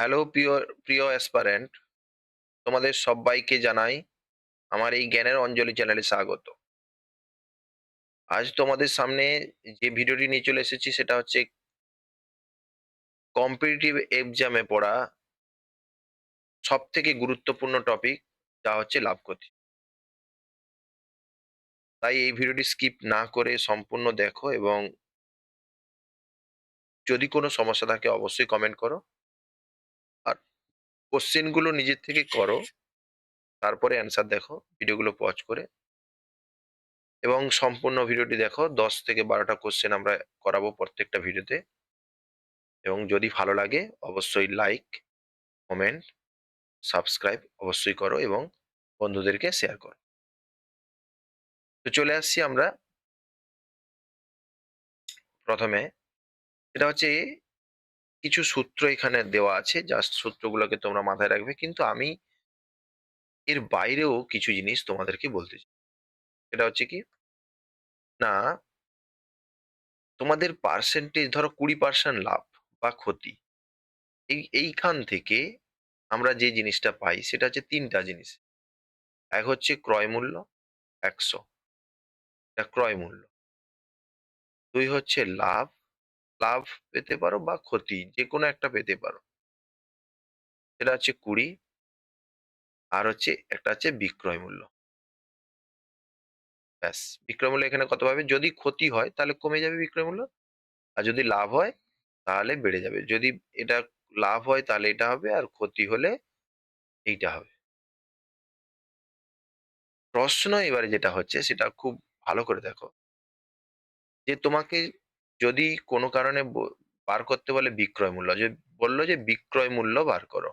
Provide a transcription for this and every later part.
Hello প্রিয় প্রিয় aspirant, তোমাদের সব্বাইকে জানাই আমার এই জ্ঞানের অঞ্জলি চ্যানেলে স্বাগত। আজ তোমাদের সামনে যে ভিডিওটি নিয়ে চলে এসেছি সেটা হচ্ছে কম্পিটিটিভ এক্সামে পড়া সবথেকে গুরুত্বপূর্ণ টপিক, যা হচ্ছে লাভ ক্ষতি। তাই এই ভিডিওটি স্কিপ না করে সম্পূর্ণ দেখো এবং যদি কোনো সমস্যা থাকে অবশ্যই কমেন্ট করো। আর কোশ্চেন গুলো নিজের থেকে করো, তারপরে অ্যান্সার দেখো ভিডিওগুলো পজ করে, এবং সম্পূর্ণ ভিডিওটি দেখো। 10 থেকে 12টা কোশ্চেন আমরা করাবো প্রত্যেকটা ভিডিওতে। এবং যদি ভালো লাগে অবশ্যই লাইক, কমেন্ট, সাবস্ক্রাইব অবশ্যই করো এবং বন্ধুদেরকে শেয়ার করো। তো চলে আসছি আমরা প্রথমে। এটা হচ্ছে কিছু সূত্র এখানে দেওয়া আছে, জাস্ট সূত্রগুলোকে তোমরা মাথায় রাখবে, কিন্তু আমি এর বাইরেও কিছু জিনিস তোমাদেরকে বলতে চাই। এটা হচ্ছে কি না, তোমাদের পার্সেন্টেজ ধরো 20% লাভ বা ক্ষতি, এইখান থেকে আমরা যে জিনিসটা পাই সেটা হচ্ছে তিনটা জিনিস। এক হচ্ছে ক্রয় মূল্য 100, এটা ক্রয় মূল্য। দুই হচ্ছে লাভ, লাভ পেতে পারো বা ক্ষতি যে কোনো একটা পেতে পারো, সেটা হচ্ছে 20। আর হচ্ছে একটা হচ্ছে বিক্রয় মূল্য। ব্যাস, বিক্রয় মূল্য এখানে কত পাবে? যদি ক্ষতি হয় তাহলে কমে যাবে বিক্রয় মূল্য, আর যদি লাভ হয় তাহলে বেড়ে যাবে। যদি এটা লাভ হয় তাহলে এটা হবে, আর ক্ষতি হলে এইটা হবে। প্রশ্ন এবারে যেটা হচ্ছে সেটা খুব ভালো করে দেখো, যে তোমাকে যদি কোনো কারণে বার করতে বলে বিক্রয় মূল্য, যে বললো যে বিক্রয় মূল্য বার করো,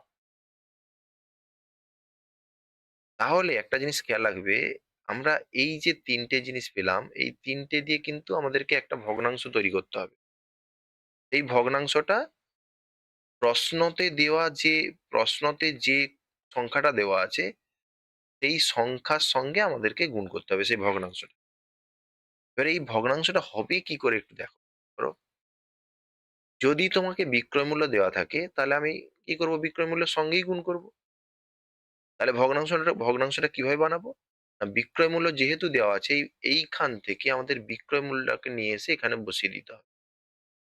তাহলে একটা জিনিস খেয়াল রাখবে, আমরা এই যে তিনটে জিনিস পেলাম, এই তিনটে দিয়ে কিন্তু আমাদেরকে একটা ভগ্নাংশ তৈরি করতে হবে। এই ভগ্নাংশটা প্রশ্নতে দেওয়া যে প্রশ্নতে যে সংখ্যাটা দেওয়া আছে সেই সংখ্যার সঙ্গে আমাদেরকে গুণ করতে হবে সেই ভগ্নাংশটা। এবার এই ভগ্নাংশটা হবে কি করে একটু দেখো। ধরো, যদি তোমাকে বিক্রয় মূল্য দেওয়া থাকে তাহলে আমি কি করব? বিক্রয় মূল্যের সঙ্গেই গুণ করব। তাহলে ভগ্নাংশটা কিভাবে বানাবো? না, বিক্রয় মূল্য যেহেতু দেওয়া আছে, এইখান থেকে আমাদের বিক্রয় মূল্যটাকে নিয়ে এসে এখানে বসিয়ে দিতে হবে।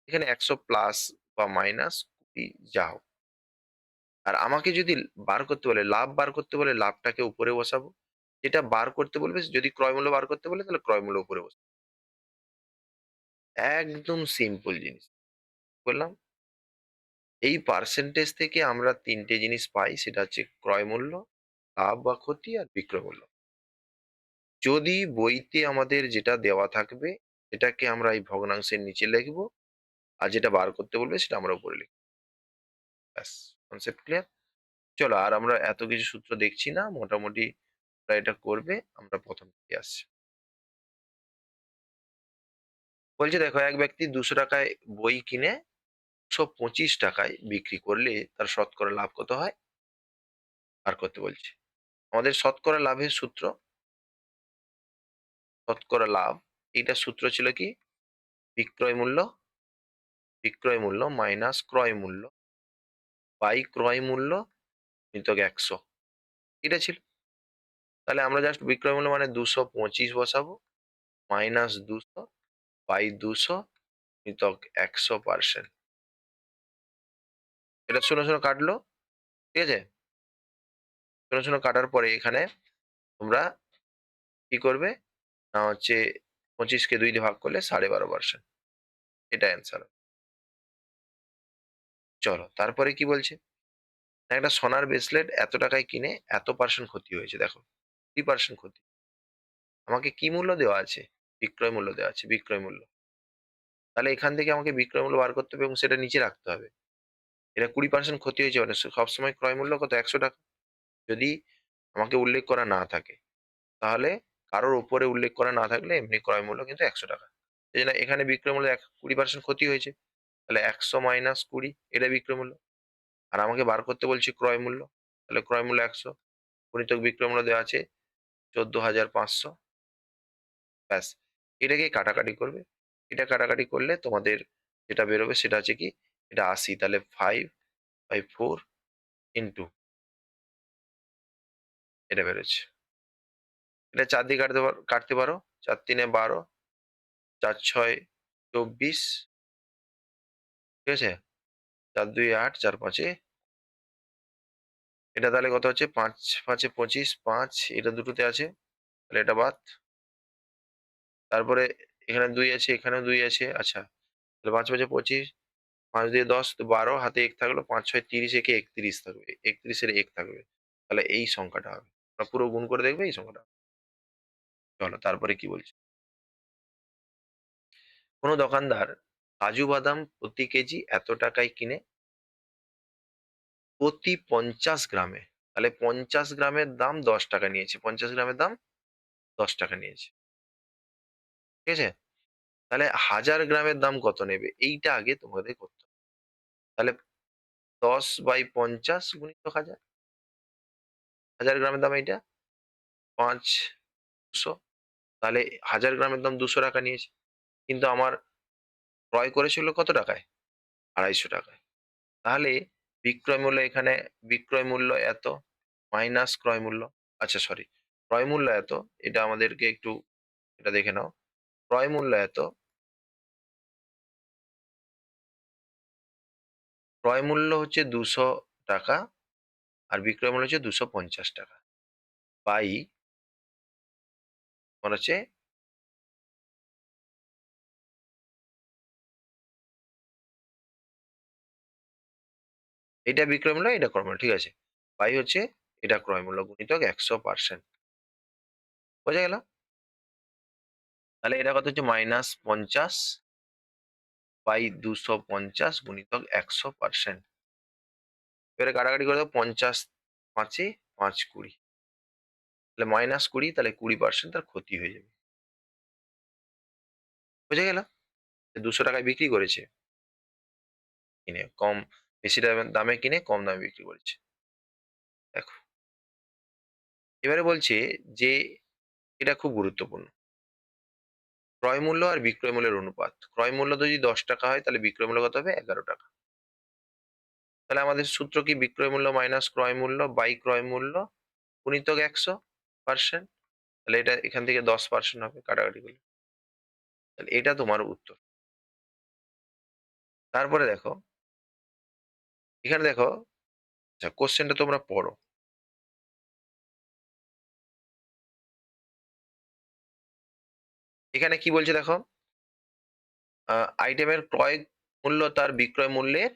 এখানে 100 প্লাস বা মাইনাস 20 যা হোক। আর আমাকে যদি বার করতে বলে, লাভ বার করতে বলে, লাভটাকে উপরে বসাবো। যেটা বার করতে বলবে, যদি ক্রয় মূল্য বার করতে বলে তাহলে ক্রয় মূল্য উপরে বসাবো। একদম সিম্পল জিনিস বললাম। এই পার্সেন্টেজ থেকে আমরা তিনটে জিনিস পাই, সেটা হচ্ছে ক্রয় মূল্য, লাভ বা ক্ষতি, আর বিক্রয় মূল্য। যদি বইতে আমাদের যেটা দেওয়া থাকবে সেটাকে আমরা এই ভগ্নাংশের নিচে লিখবো, আর যেটা বার করতে বলবে সেটা আমরা উপরে লিখবো। ব্যাস, কনসেপ্ট ক্লিয়ার। চলো, আর আমরা এত কিছু সূত্র দেখছি না, মোটামুটি ওরা এটা করবে। আমরা প্রথম থেকে আসছি। বলছে দেখো, এক ব্যক্তি 200 টাকায় বই কিনে 225 টাকায় বিক্রি করলে তার শতকরা লাভ কত হয় বার করতে বলছে। আমাদের শতকরা লাভের সূত্র, শতকরা লাভ, এইটার সূত্র ছিল কি? বিক্রয় মূল্য, বিক্রয় মূল্য মাইনাস ক্রয় মূল্য বাই ক্রয় মূল্য নিতক 100, এটা ছিল। তাহলে আমরা জাস্ট বিক্রয় মূল্য মানে 225 বসাবো, মাইনাস 200 বাই 200 নিতক 100%। এটা শূন্য শূন্য কাটলো, ঠিক আছে? শূন্য শূন্য কাটার পরে এখানে তোমরা কি করবে? না হচ্ছে 25কে 2 দিয়ে ভাগ করলে 12.5%, এটা অ্যান্সার। চলো, তারপরে কি বলছে? না, একটা সোনার ব্রেসলেট এত টাকায় কিনে এত পার্সেন্ট ক্ষতি হয়েছে, দেখো 3% ক্ষতি। আমাকে কি মূল্য দেওয়া আছে? বিক্রয় মূল্য দেওয়া আছে, বিক্রয় মূল্য। তাহলে এখান থেকে আমাকে বিক্রয় মূল্য বার করতে হবে এবং সেটা নিচে রাখতে হবে। এটা 20% ক্ষতি হয়েছে মানে সবসময় ক্রয় মূল্য কত? 100 টাকা। যদি আমাকে উল্লেখ করা না থাকে, তাহলে কারোর উপরে উল্লেখ করা না থাকলে এমনি ক্রয় মূল্য কিন্তু 100 টাকা। এই জন্য এখানে বিক্রয় মূল্য 20% ক্ষতি হয়েছে, তাহলে 100 মাইনাস 20 এটা বিক্রয় মূল্য। আর আমাকে বার করতে বলছি ক্রয় মূল্য, তাহলে ক্রয় মূল্য 100 গুণিতক বিক্রয় মূল্য দেওয়া আছে 14,500। ব্যাস, এটাকে কাটাকাটি করবে। এটা কাটাকাটি করলে তোমাদের যেটা বেরোবে সেটা হচ্ছে কি? এটা 80, তাহলে 5/4 ইনটু এটা বেরোচ্ছে। এটা ৪ দিয়ে কাটতে পারো। ৪ ৩ এ ১২, ৪ ৬ ২৪, ঠিক আছে? ৪ ২ ৮, ৪ ৫ এ এটা তাহলে কত হচ্ছে? ৫ ৫ এ ২৫, ৫ এটা দুটোতে আছে। তাহলে এটা বাদ। তারপরে এখানে ২ আছে, এখানেও ২ আছে। আচ্ছা। তাহলে ৫ ৫ এ ২৫, ৫ দিয়ে ১০ তো ১২ হাতে ১ থাকলো। ৫ ৬ ৩০ একে ৩১ থাকবে। ৩১ এর ১ থাকবে। তাহলে এই সংখ্যাটা হবে। তোমরা পুরো গুণ করে দেখবে এই সংখ্যাটা হবে। চলো তারপরে কি বলছে? কোন দোকানদার কাজু বাদাম প্রতি কেজি এত টাকায় কিনে প্রতি ৫০ গ্রামে, তাহলে ৫০ গ্রামের দাম ১০ টাকা নিয়েছে। ৫০ গ্রামের দাম ১০ টাকা নিয়েছে। ঠিক আছে? তাহলে ১০০০ গ্রামের দাম কত নেবে? এইটা আগে তোমাদের করতে হবে। তাহলে ১০/৫০ গুণিতক ১০০০। ১০০০ গ্রামের দাম এইটা। ৫ ২০০। তাহলে ১০০০ গ্রামের দাম ৳২০০ নিয়েছে। কিন্তু আমার ক্রয় করেছিল কত টাকায়? ৳২৫০ তাহলে বিক্রয় মূল্য এখানে বিক্রয় মূল্য এত মাইনাস ক্রয় মূল্য। আচ্ছা সরি, ক্রয় মূল্য এত। এটা আমাদেরকে একটু এটা দেখে নাও। ক্রয় মূল্য এত, ক্রয় মূল্য হচ্ছে ৳২০০ আর বিক্রয় মূল্য হচ্ছে ৳২৫০ বাই তোমার হচ্ছে এটা বিক্রয় মূল্য, এটা ক্রয় মূল্য। ঠিক আছে। বাই হচ্ছে এটা ক্রয় মূল্য গুণিতক ১০০%। বোঝা গেল? তাহলে এটা কত হচ্ছে? -৫০ বাই ২৫০ গুণিতক ১০০%। এবারে কাটাকাটি করে দাও। ৫০ ৫ এ ৫ ২০। তাহলে -২০ তাহলে ২০% তার ক্ষতি হয়ে যাবে। বোঝা গেল? ৳২০০ বিক্রি করেছে কিনে। বেশি দামে কিনে কম দামে বিক্রি করেছে। দেখো। এবারে বলছে যে এটা খুব গুরুত্বপূর্ণ। ক্রয় মূল্য আর বিক্রয় মূল্যের অনুপাত। ক্রয় মূল্য যদি ৳১০ হয় তাহলে বিক্রয় মূল্য কত হবে? ৳১১। তাহলে আমাদের সূত্র কি? বিক্রয় মূল্য মাইনাস ক্রয় মূল্য বাই ক্রয় মূল্য গুণিতক ১০০%। তাহলে এটা এখান থেকে ১০% হবে কাটাকাটি করলে। তাহলে এটা তোমার উত্তর। তারপরে দেখো, এখানে দেখো, আচ্ছা কোয়েশ্চেনটা তোমরা পড়ো। এখানে কি বলছে দেখো, আ আইটেমের ক্রয় মূল্য তার বিক্রয় মূল্যের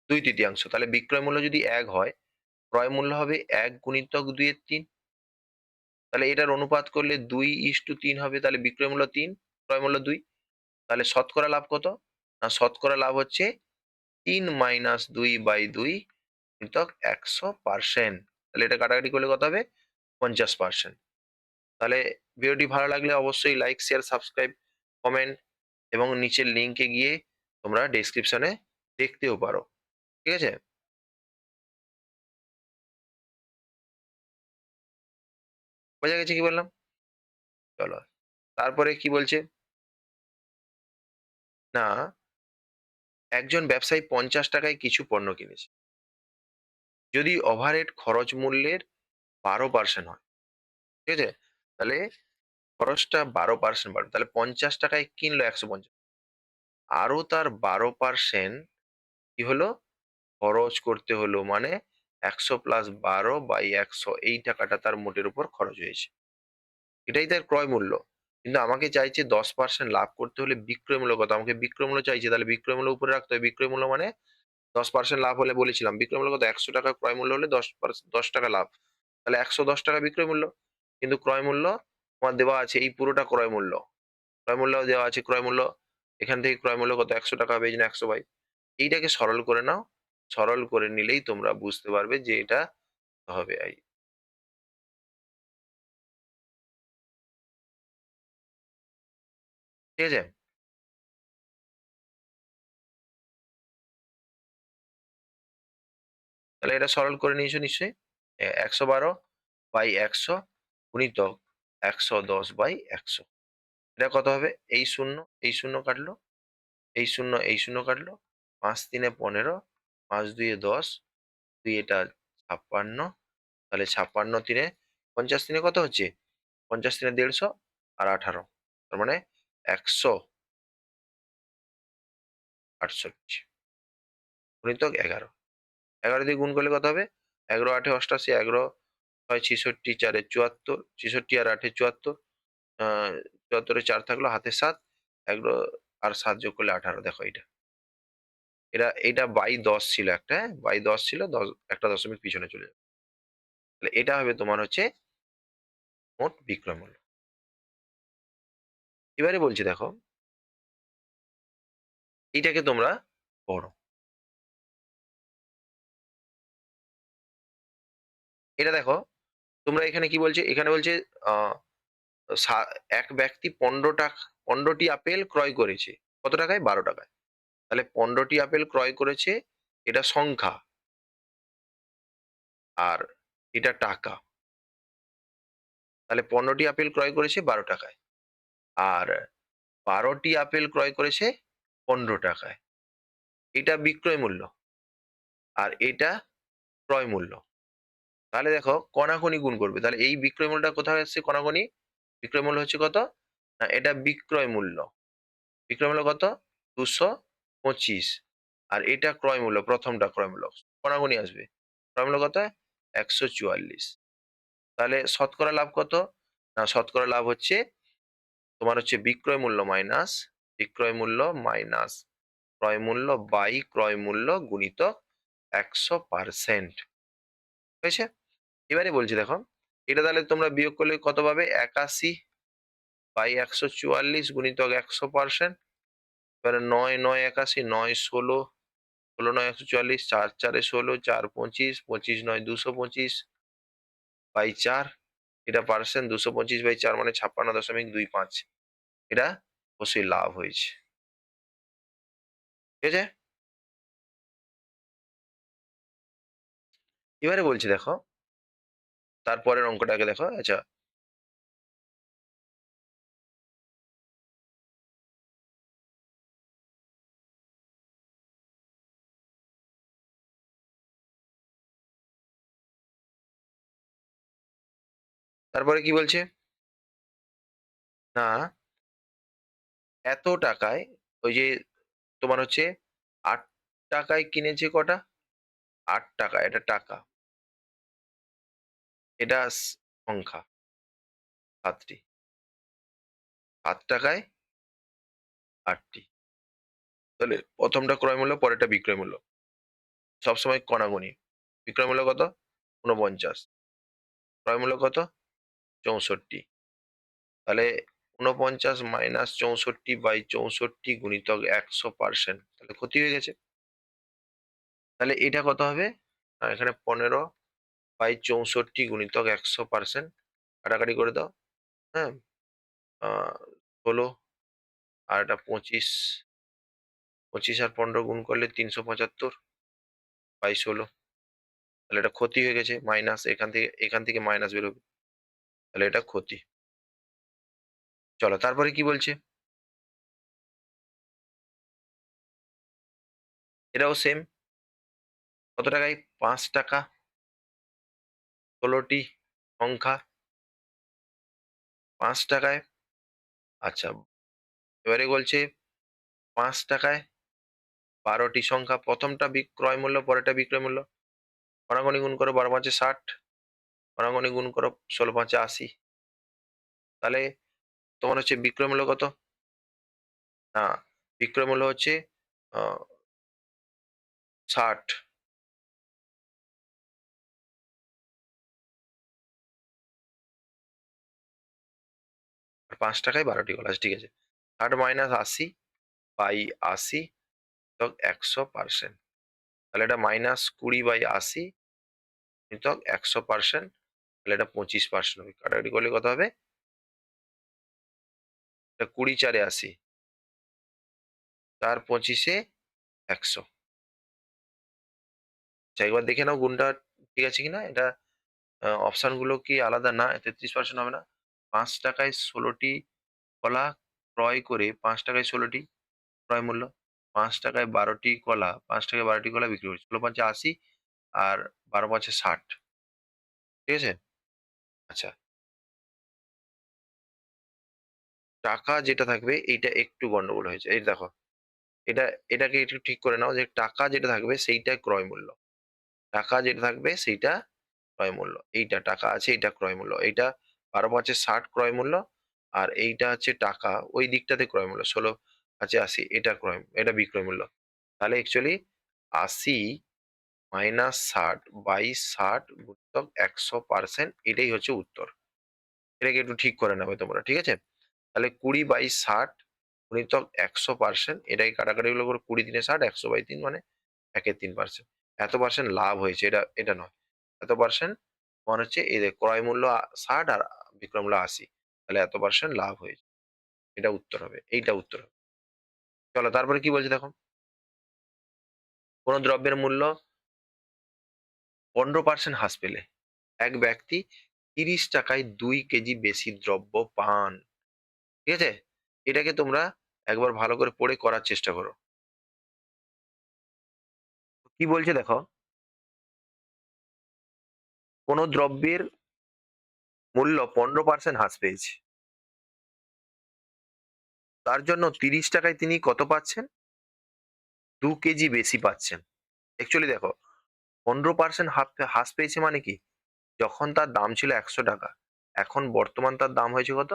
২/৩ তাহলে বিক্রয় মূল্য যদি ১ হয়, ক্রয় মূল্য হবে ১ গুণিতক ২/৩। তাহলে এটার অনুপাত করলে ২:৩ হবে। তাহলে বিক্রয় মূল্য ৩, ক্রয় মূল্য ২। তাহলে শতকরা লাভ কত? না শতকরা লাভ হচ্ছে ৩ মাইনাস ২/২ গুণিতক ১০০%। তাহলে এটা কাটাকাটি করলে কত হবে? ৫০%। তাহলে ভিডিওটি ভালো লাগলে অবশ্যই লাইক, শেয়ার, সাবস্ক্রাইব, কমেন্ট এবং নিচের লিঙ্কে গিয়ে তোমরা ডেসক্রিপশনে দেখতেও পারো। ঠিক আছে? বোঝা গেছে কি বললাম? চলো। তারপরে কি বলছে? না, একজন ব্যবসায়ী ৳৫০ য় কিছু পণ্য কিনেছে। যদি ওভারহেড খরচ মূল্যের ১২% হয়। ঠিক আছে? তাহলে খরচটা ১২% বাড়বে। তাহলে ৳৫০ য় কিনলো ১৫০। আরো তার ১২% কি হলো? খরচ করতে হলো। মানে ১০০ প্লাস ১২/১০০ এই টাকাটা তার মোটের উপর খরচ হয়েছে। এটাই তার ক্রয় মূল্য। কিন্তু আমাকে চাইছে ১০% লাভ করতে হলে বিক্রয় মূল্য কত? আমাকে বিক্রয় মূল্য চাইছে। তাহলে বিক্রয় মূল্য উপরে রাখতে হবে। বিক্রয় মূল্য মানে ১০% লাভ হলে বলেছিলাম। বিক্রয় মূল্য কত? ৳১০০ ক্রয় মূল্য হলে ৳১০ লাভ। তাহলে ৳১১০ বিক্রয় মূল্য। কিন্তু ক্রয় মূল্য তোমার দেওয়া আছে এই পুরোটা ক্রয় মূল্য। ক্রয় মূল্য দেওয়া আছে ক্রয় মূল্য। এখান থেকে ক্রয় মূল্য কত? ৳১০০ হবে। এইজন্য ১০০ বাই। এইটাকে সরল করে নাও। সরল করে নিলেই তোমরা বুঝতে পারবে যে এটা হবে এই। ঠিক আছে? তাহলে এটা সরল করে নিয়েছো নিশ্চয়ই? ১১২/১০০ গুণিতক ১১০/১০০। এটা কত হবে? এই ০, এই ০ কাটলো, এই ০, এই ০ কাটলো। ৫ ৩ এ ১৫, ৫ ২ এ ১০, ২ এটা 56, তাহলে 56 তিনে 50 তিনে কত হচ্ছে? 50 তিনে 150 আর 18, তার মানে 168 গুণিতক 11। 11 দিয়ে গুণ করলে কত হবে? 11 8 এ 88, 11 6 66, 4 এ 74, 66 আর 8 এ 74, 74 এ 4 থাকলো, হাতে 7, 11 আর 7 যোগ করলে 18। দেখো এইটা। এটা বাই 10 ছিল একটা, হ্যাঁ? বাই 10 ছিল, একটা দশমিক পিছনে চলে যাবে। তাহলে এটা হবে তোমার হচ্ছে মোট বিক্রয় মূল্য। এবারে বলছি দেখো, এইটাকে তোমরা পড়ো। এটা দেখো, তোমরা এখানে কি বলছে? এখানে বলছে আ সা এক ব্যক্তি 15 টি আপেল ক্রয় করেছে। কত টাকায়? 12 টাকায়। তাহলে 15 টি আপেল ক্রয় করেছে, এটা সংখ্যা, আর এটা টাকা। তাহলে 15 টি আপেল ক্রয় করেছে 12 টাকায়। আর 12 টি আপেল ক্রয় করেছে 15 টাকায়। এটা বিক্রয় মূল্য। আর এটা ক্রয় মূল্য। তাহলে দেখো কনাকুনি গুণ করবে। তাহলে এই বিক্রয় মূল্যটা কোথায় আসছে কনাকুনি? বিক্রয় মূল্য হচ্ছে কত? না, এটা বিক্রয় মূল্য। বিক্রয় মূল্য কত? 225। আর এটা ক্রয় মূল্য, প্রথমটা ক্রয় মূল্য। কনাকুনি আসবে। ক্রয় মূল্য কত? 144। তাহলে শতকরা লাভ কত? না, শতকরা লাভ হচ্ছে তোমার হচ্ছে বিক্রয় মূল্য মাইনাস ক্রয় মূল্য বাই ক্রয় মূল্য গুণিতক 100%। হয়েছে? এবারে বলছি দেখো, এটা তাহলে তোমরা বিয়োগ করলে কত পাবে? 81 বাই 144 গুণিতক 100%। এবারে 9 9 81, 9 16, 16 9 144, 4 4 এ 16, 4 25, 25 9 225 বাই 4। এটা পার্সেন্ট, 225 বাই 4 মানে 56.25। এটা অবশ্যই লাভ হয়েছে। ঠিক আছে? এবারে বলছি দেখো, তারপরের অঙ্কটাকে দেখো। আচ্ছা, তারপরে কি বলছে? না, এত টাকায় ওই যে তোমার হচ্ছে 8 টাকায় কিনেছে কটা? 8 টাকা, এটা টাকা। এটা সংখ্যা, 7 টি। 7 টাকায় 8 টি। তাহলে প্রথমটা ক্রয় মূল্য, পরেরটা বিক্রয় মূল্য। সবসময় কণাগুণি। বিক্রয় মূল্য কত? 49। ক্রয় মূল্য কত? 64। তাহলে 49 মাইনাস 64 বাই 64 গুণিতক 100%। তাহলে ক্ষতি হয়ে গেছে। তাহলে এটা কত হবে? এখানে 15 বাই 64 গুণিতক 100%। কাটাকাটি করে দাও। হ্যাঁ? আ 16 আর এটা 25। 25 আর 15 গুণ করলে 375 বাই 16। তাহলে এটা ক্ষতি হয়ে গেছে। মাইনাস এখান থেকে মাইনাস বেরোবে। তাহলে এটা ক্ষতি। চলো তারপরে কি বলছে? এটাও সেম। কত টাকায়? 5 টাকা। 16 টি সংখ্যা। 5 টাকায়। আচ্ছা, এবারে বলছে 5 টাকায় 12 টি সংখ্যা। প্রথমটা বিক্রয় মূল্য, পরেরটা বিক্রয় মূল্য। গণাগণি গুণ করো, 12 5 এ 60। গণাগণি গুণ করো, 16 5 এ 80। তাহলে তোমার হচ্ছে বিক্রয় মূল্য কত? না, বিক্রয় মূল্য হচ্ছে আ 60। আর 5 টাকায় 12 টি কলা। আচ্ছা, ঠিক আছে। 60 মাইনাস 80 বাই 80 যোগ 100%। তাহলে এটা মাইনাস 20 বাই 80 গুণিতক 100%। তাহলে এটা 25% হবে। কাটাকাটি করলে কত হবে? এটা 20 4 এ 80। 4 25 এ 100। আচ্ছা, একবার দেখে নাও গুণটা ঠিক আছে কিনা। এটা অপশন গুলো কি আলাদা? না, 33% হবে না। 5 টাকায় 16 টি কলা ক্রয় করে, 5 টাকায় 16 টি ক্রয় মূল্য। 5 টাকায় 12 টি কলা, 5 টাকায় 12 টি কলা বিক্রি করছে। 16 5 80 আর 12 × 5 = 60। ঠিক আছে? আচ্ছা, টাকা যেটা থাকবে এইটা একটু গন্ডগোল হয়েছে। এই দেখো, এটা এটাকে একটু ঠিক করে নাও যে টাকা যেটা থাকবে সেইটা ক্রয় মূল্য। টাকা যেটা থাকবে সেইটা ক্রয় মূল্য। এইটা টাকা আছে, এইটা ক্রয় মূল্য। এইটা 12 × 5 = 60 ক্রয় মূল্য। আর এইটা হচ্ছে টাকা, ওই দিকটাতে ক্রয় মূল্য। 16 × 5 = 80 এটা বিক্রয় মূল্য। তাহলে অ্যাকচুয়ালি ৮০ - 60/৬০ গুণিতক ১০০% এটাই হচ্ছে উত্তর। এটাকে একটু ঠিক করে নেবে তোমরা। ঠিক আছে? তাহলে ২০/৬০ গুণিতক ১০০% এটাকে কাটাকাটি গুলো করে ২০ × ৩ = ৬০, ১০০/৩ মানে ১/৩%। এত পার্সেন্ট লাভ হয়েছে, এটা নয়। এত পার্সেন্ট তোমার হচ্ছে এই যে ক্রয় মূল্য ৬০ আর বিক্রয় মূল্য ৮০। তাহলে এত পার্সেন্ট লাভ হয়েছে। এটা উত্তর হবে। এইটা উত্তর হবে। চলো তারপরে কি বলছে দেখো। কোন দ্রব্যের মূল্য ১৫% হ্রাস পেলে এক ব্যক্তি ৩০ টাকায় ২ কেজি বেশি দ্রব্য পান। ঠিক আছে? এটাকে তোমরা একবার ভালো করে পড়ে করার চেষ্টা করো। কি বলছে দেখো, কোন দ্রব্যের মূল্য ১৫% হ্রাস পেয়েছে। তার জন্য ৩০ টাকায় তিনি কত পাচ্ছেন? ২ কেজি বেশি পাচ্ছেন। অ্যাকচুয়ালি দেখো, ১৫% হ্রাস পেয়েছে মানে কি? যখন তার দাম ছিল ৳১০০, এখন বর্তমান তার দাম হয়েছে কত?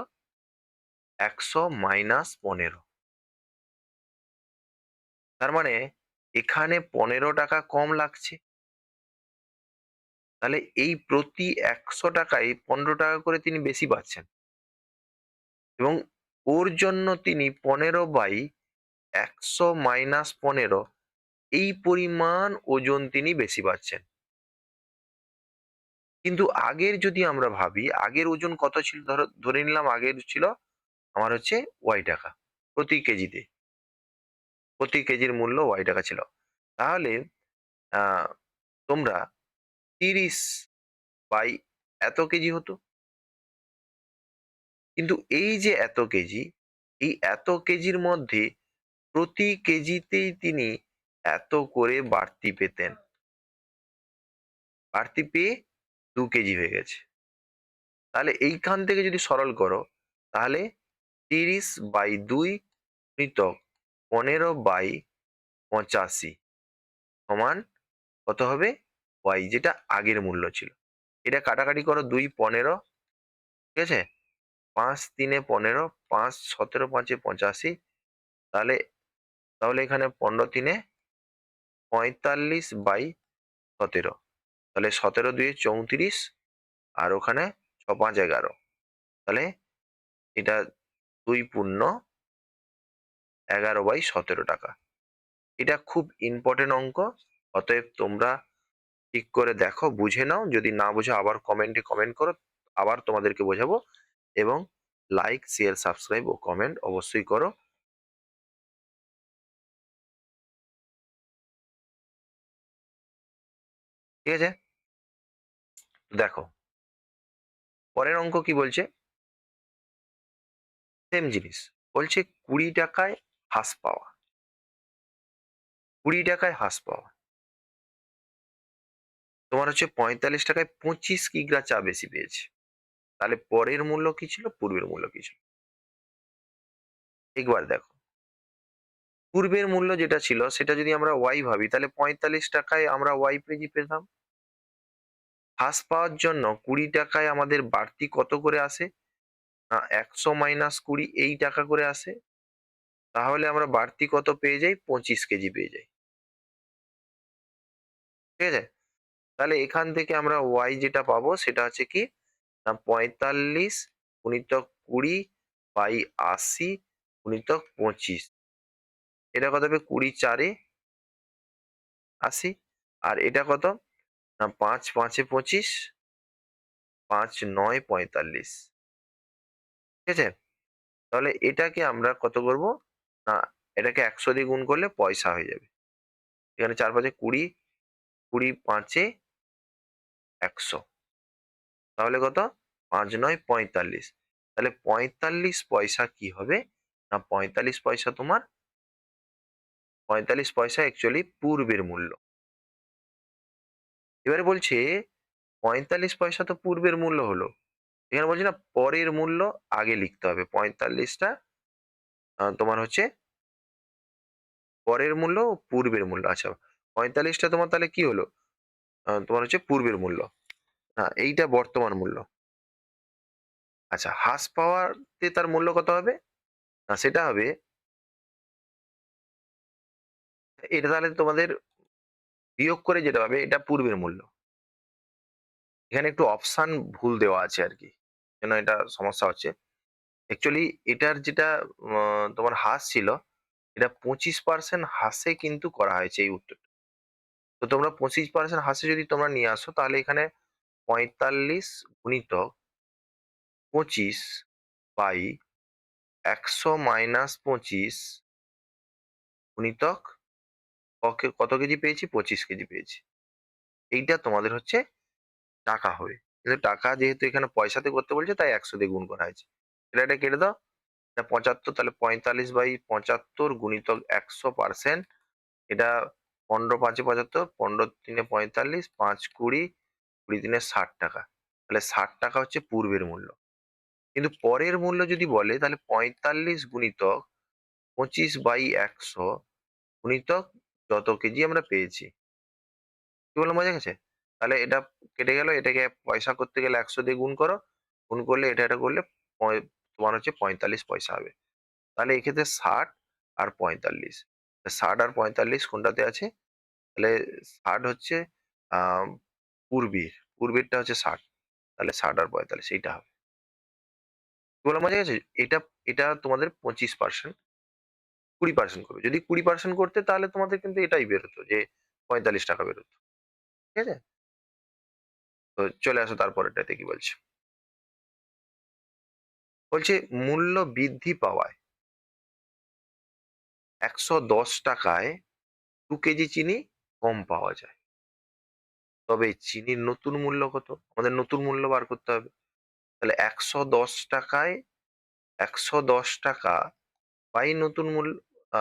১০০ - ১৫। তার মানে এখানে ৳১৫ কম লাগছে। তাহলে এই প্রতি ৳১০০ ৳১৫ করে তিনি বেশি পাচ্ছেন। এবং ওর জন্য তিনি ১৫/১০০ - ১৫ এই পরিমাণ ওজন তিনি বেশি পাচ্ছেন। কিন্তু আগের যদি আমরা ভাবি, আগের ওজন কত ছিল? ধরে নিলাম আগের ছিল আমার হচ্ছে ওয়াই টাকা প্রতি কেজিতে। প্রতি কেজির মূল্য ওয়াই টাকা ছিল। তাহলে আ তোমরা ৩০ বাই এত কেজি হতো। কিন্তু এই যে এত কেজি, এই এত কেজির মধ্যে প্রতি কেজিতেই তিনি এত করে বাড়তি পেতেন। বাড়তি পেয়ে ২ কেজি হয়ে গেছে। তাহলে এইখান থেকে যদি সরল করো, তাহলে ৩০/২ গুণিতক ১৫/৮৫ সমান কত হবে? ওয়াই, যেটা আগের মূল্য ছিল। এটা কাটাকাটি করো, ২ ১৫, ঠিক আছে? ৫ ৩ এ ১৫, ৫ ১৭ ৫ এ ৮৫। তাহলে তাহলে এখানে ১৫ ৩ এ ৪৫/১৭। তাহলে ১৭ ২ এ ৩৪ আর ওখানে ৬ ৫ ১১। তাহলে এটা ২ পূর্ণ ১১/১৭ টাকা। এটা খুব ইম্পোর্টেন্ট অঙ্ক। অতএব তোমরা ঠিক করে দেখো, বুঝে নাও। যদি না বুঝো আবার কমেন্টে কমেন্ট করো। আবার তোমাদেরকে বোঝাবো। এবং লাইক, শেয়ার, সাবস্ক্রাইব ও কমেন্ট অবশ্যই করো। ঠিক আছে? দেখো, পরের অঙ্ক কি বলছে? সেম জিনিস। বলছে ২০ টাকায় হ্রাস পাওয়া। ২০ টাকায় হ্রাস পাওয়া। তোমার হচ্ছে ৪৫ টাকায় ২৫ কিগ্রা চা বেশি পেয়েছে। তাহলে পরের মূল্য কি ছিল? পূর্বের মূল্য কি ছিল? একবার দেখো। পূর্বের মূল্য যেটা ছিল সেটা যদি আমরা ওয়াই ভাবি, তাহলে ৪৫ টাকায় আমরা ওয়াই কেজি পেতাম। হ্রাস পাওয়ার জন্য ২০ টাকায় আমাদের বাড়তি কত করে আসে? না, ১০০ - ২০ এই টাকা করে আসে। তাহলে আমরা বাড়তি কত পেয়ে যাই? ২৫ কেজি পেয়ে যাই। ঠিক আছে? তাহলে এখান থেকে আমরা ওয়াই যেটা পাবো সেটা হচ্ছে কি? না, ৪৫ গুণিতক ২০/৮০ গুণিতক ২৫। এটা কত হবে? ২০ ৪ এ ৮০। আর এটা কত? না, ৫ ৫ এ ২৫, ৫ ৯ ৪৫। ঠিক আছে? তাহলে এটাকে আমরা কত করব? না, এটাকে ১০০ দিয়ে গুণ করলে পয়সা হয়ে যাবে। এখানে ৪ ৫ এ ২০, ২০ ৫ এ ১০০। তাহলে কত? ৫ ৯ ৪৫। তাহলে ৪৫ পয়সা কি হবে? না, ৪৫ পয়সা তোমার ৪৫ পয়সা অ্যাকচুয়ালি পূর্বের মূল্য। এবারে বলছে ৪৫ পয়সা তো পূর্বের মূল্য হলো। এখানে বলছে না পরের মূল্য আগে লিখতে হবে। ৪৫ টা তোমার হচ্ছে পরের মূল্য ও পূর্বের মূল্য। আচ্ছা ৪৫ টা তোমার তাহলে কি হলো? তোমার হচ্ছে পূর্বের মূল্য। এইটা বর্তমান মূল্য। আচ্ছা হ্রাস পাওয়াতে তার মূল্য কত হবে? সেটা হবে এটা তাহলে তোমাদের বিয়োগ করে যেটা পাবে এটা পূর্বের মূল্য। এখানে একটু অপশন ভুল দেওয়া আছে আরকি। এজন্য এটা সমস্যা হচ্ছে। অ্যাকচুয়ালি এটার যেটা তোমার হ্রাস ছিল, এটা ২৫% হ্রাসে কিন্তু করা হয়েছে এই উত্তরটা। তো তোমরা ২৫% হ্রাসে যদি তোমরা নিয়ে আসো তাহলে এখানে ৪৫ গুণিতক ২৫ বাই ১০০ মাইনাস ২৫ গুণিতক কত কেজি পেয়েছি? ২৫ কেজি পেয়েছি। এইটা তোমাদের হচ্ছে টাকা হবে। কিন্তু টাকা যেহেতু এখানে পয়সাতে করতে বলছে তাই ১০০ দিয়ে গুণ করা হয়েছে। এটা কেটে দাও। এটা ৭৫ তাহলে ৪৫/৭৫ গুণিতক ১০০% এটা ১৫ ৫ এ ৭৫, ১৫ ৩ এ ৪৫, ৫ ২০, ২০ ৩ এ ৳৬০। তাহলে ৳৬০ হচ্ছে পূর্বের মূল্য। কিন্তু পরের মূল্য যদি বলে তাহলে ৪৫ গুণিতক ২৫/১০০ গুণিতক যত কেজি আমরা পেয়েছি। কি বললাম বোঝা গেছে? তাহলে এটা কেটে গেল। এটাকে পয়সা করতে গেলে ১০০ দিয়ে গুণ করো। গুণ করলে এটা করলে তোমার হচ্ছে ৪৫ পয়সা হবে। তাহলে এক্ষেত্রে ৬০ আর ৪৫। ৬০ আর ৪৫ কোনটাতে আছে? তাহলে ৬০ হচ্ছে আ পূর্বের, পূর্বেরটা হচ্ছে ৬০। তাহলে ৬০ আর ৪৫ এইটা হবে। কি বললাম বোঝা গেছে? এটা এটা তোমাদের ২৫% ২০% করবে। যদি ২০% করতে তাহলে তোমাদের কিন্তু এটাই বেরোতো যে ৳৪৫ বেরোতো। ঠিক আছে? তো চলে আসো তারপরেরটাতে কি বলছে? বলছে মূল্য বৃদ্ধি পাওয়ায় ৳১১০ য় ২ কেজি চিনি কম পাওয়া যায়। তবে চিনির নতুন মূল্য কত? আমাদের নতুন মূল্য বার করতে হবে। তাহলে ৳১১০ য় ৳১১০ বাই নতুন মূল্য আ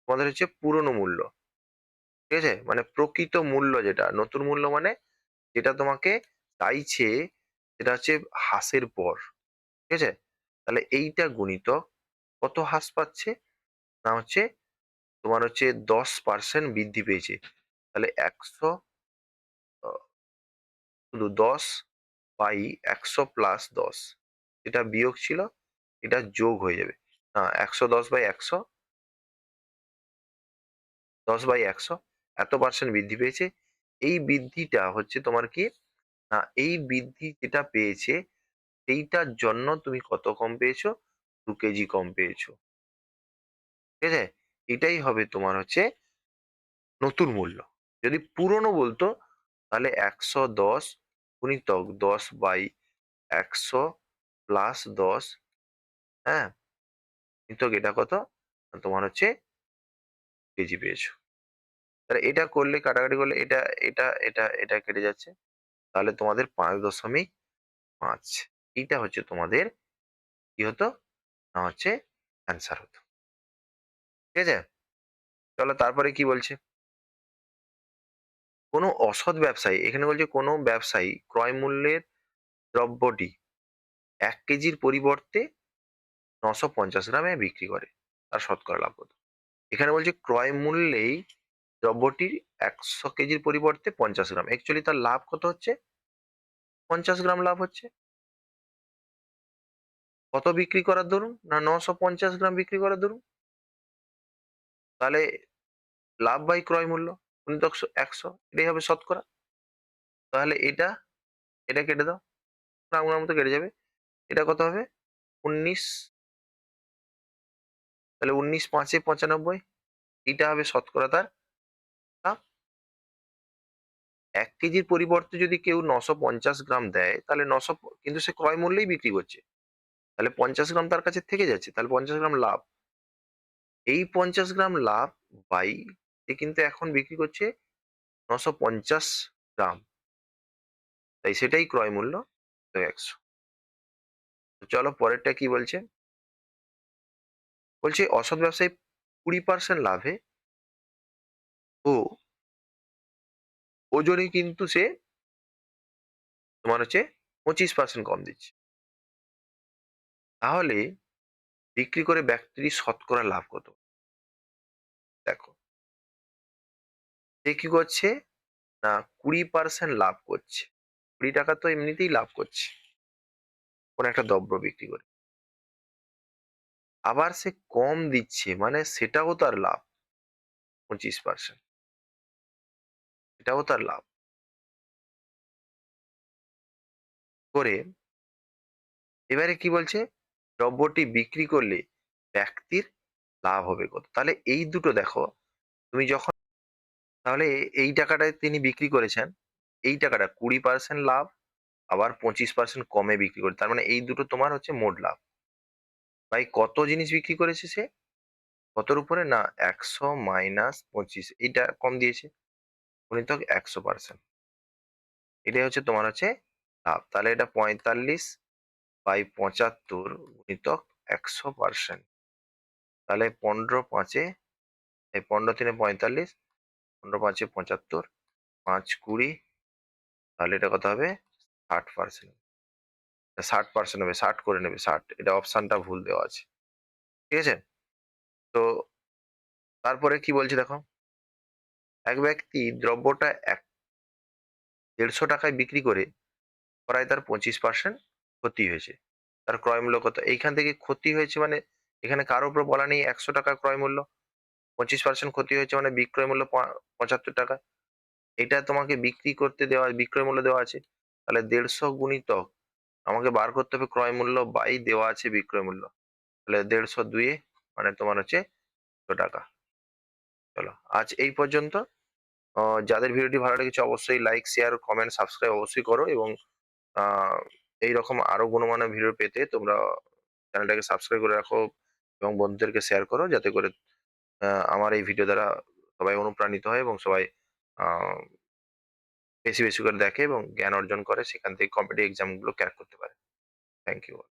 তোমাদের হচ্ছে পুরনো মূল্য। ঠিক আছে? মানে প্রকৃত মূল্য যেটা, নতুন মূল্য মানে যেটা তোমাকে চাইছে সেটা হচ্ছে হ্রাসের পর। ঠিক আছে? তাহলে এইটা গুণিতক কত হ্রাস পাচ্ছে? না হচ্ছে তোমার হচ্ছে ১০% বৃদ্ধি পেয়েছে। তাহলে ১০০ অ শুধু ১০/১০০ + ১০ এটা বিয়োগ ছিল, এটা যোগ হয়ে যাবে। ১১০/১০০ ১০/১০০ এত পার্সেন্ট বৃদ্ধি পেয়েছে। এই বৃদ্ধিটা হচ্ছে তোমার কি? এই বৃদ্ধি যেটা পেয়েছে সেইটার জন্য তুমি কত কম পেয়েছো? ২ কেজি কম পেয়েছো। ঠিক আছে? এটাই হবে তোমার হচ্ছে নতুন মূল্য। যদি পুরনো বলতো তাহলে ১১০ গুণিতক ১০/১০০ প্লাস ১০, হ্যাঁ? গুণিতক এটা কত? তোমার হচ্ছে কেজি পেয়েছো। তাহলে এটা করলে কাটাকাটি করলে এটা কেটে যাচ্ছে। তাহলে তোমাদের ৫.৫ এইটা হচ্ছে তোমাদের কি হতো? না হচ্ছে অ্যান্সার হতো। ঠিক আছে? চলো তারপরে কি বলছে? কোনো অসৎ ব্যবসায়ী এখানে বলছে কোনো ব্যবসায়ী ক্রয় মূল্যের দ্রব্যটি ১ কেজির পরিবর্তে ৯৫০ গ্রামে বিক্রি করে। তার শতকরা লাভ কত? এখানে বলছে ক্রয় মূল্যেই দ্রব্যটির ১০০ কেজির পরিবর্তে ৫০ গ্রাম। অ্যাকচুয়ালি তার লাভ কত হচ্ছে? ৫০ গ্রাম লাভ হচ্ছে। কত বিক্রি করার দরুন? না ৯৫০ গ্রাম বিক্রি করার দরুন। তাহলে লাভ বাই ক্রয় মূল্য গুণিতক ১০০ এটাই হবে শতকরা। তাহলে এটা কেটে দাও। রাউন্ড মতো কেটে যাবে। এটা কত হবে? ১৯ তাহলে ১৯ ৫ এ ৯৫ এইটা হবে শতকরা তার লাভ। ১ কেজির পরিবর্তে যদি কেউ ৯৫০ গ্রাম দেয় তাহলে ৯০০ কিন্তু সে ক্রয় মূল্যেই বিক্রি করছে। তাহলে ৫০ গ্রাম তার কাছে থেকে যাচ্ছে। তাহলে ৫০ গ্রাম লাভ। এই ৫০ গ্রাম লাভ বাই সে কিন্তু এখন বিক্রি করছে ৯৫০ গ্রাম। তাই সেটাই ক্রয় মূল্য তো ১০০। তো চলো পরেরটা কি বলছে? বলছে অসৎ ব্যবসায়ী ২০% লাভে ও ওজনে কিন্তু সে তোমার হচ্ছে 25% কম দিচ্ছে। তাহলে বিক্রি করে ব্যক্তির শতকরা লাভ কত? দেখো, সে কি করছে? না, 20% লাভ করছে। ৳20 তো এমনিতেই লাভ করছে কোন একটা দ্রব্য বিক্রি করে। আবার সে কম দিচ্ছে মানে সেটাও তার লাভ 25%, এটাও তার লাভ। করে এবারে কি বলছে? দ্রব্যটি বিক্রি করলে ব্যক্তির লাভ হবে কত? তাহলে এই দুটো দেখো, তুমি যখন তাহলে এই টাকাটায় তিনি বিক্রি করেছেন, এই টাকাটা 20% লাভ, আবার 25% কমে বিক্রি করে। তার মানে এই দুটো তোমার হচ্ছে মোট লাভ। ভাই কত জিনিস বিক্রি করেছে সে? কতর উপরে? না, ১০০ মাইনাস ২৫ এইটা কম দিয়েছে। গুণিতক ১০০%। এটাই হচ্ছে তোমার হচ্ছে লাভ। তাহলে এটা ৪৫/৭৫ গুণিতক ১০০%। তাহলে ১৫/৫ এই ১৫×৩ = ৪৫, ১৫×৫ = ৭৫, ৫×২০ তাহলে এটা কত হবে? ৬০%। ৬০% হবে, ৬০ করে নেবে ৬০। এটা অপশনটা ভুল দেওয়া আছে। ঠিক আছে? তো তারপরে কি বলছে দেখো, এক ব্যক্তি দ্রব্যটা ৳১৫০ বিক্রি করে করায় তার 25% ক্ষতি হয়েছে। তার ক্রয় মূল্য কত? এইখান থেকে ক্ষতি হয়েছে মানে এখানে কারো উপর বলা নেই ৳১০০ ক্রয় মূল্য। 25% ক্ষতি হয়েছে মানে বিক্রয় মূল্য ৳৭৫। এটা তোমাকে বিক্রি করতে দেওয়া বিক্রয় মূল্য দেওয়া আছে। তাহলে ১৫০ গুণিতক আমাকে বার করতে হবে ক্রয় মূল্য বাই দেওয়া আছে বিক্রয় মূল্য। তাহলে ১৫০ ২ মানে তোমার হচ্ছে ৳১০০। চলো আজ এই পর্যন্ত। যাদের ভিডিওটি ভালো লেগেছে অবশ্যই লাইক, শেয়ার, কমেন্ট, সাবস্ক্রাইব অবশ্যই করো এবং আ এইরকম আরো গুণমানের ভিডিও পেতে তোমরা চ্যানেলটাকে সাবস্ক্রাইব করে রাখো এবং বন্ধুদেরকে শেয়ার করো যাতে করে আ আমার এই ভিডিও দ্বারা সবাই অনুপ্রাণিত হয় এবং সবাই আ বেশি করে দেখে এবং জ্ঞান অর্জন করে সেখান থেকে কম্পিটিটিভ এক্সাম গুলো ক্র্যাক করতে পারে। Thank you.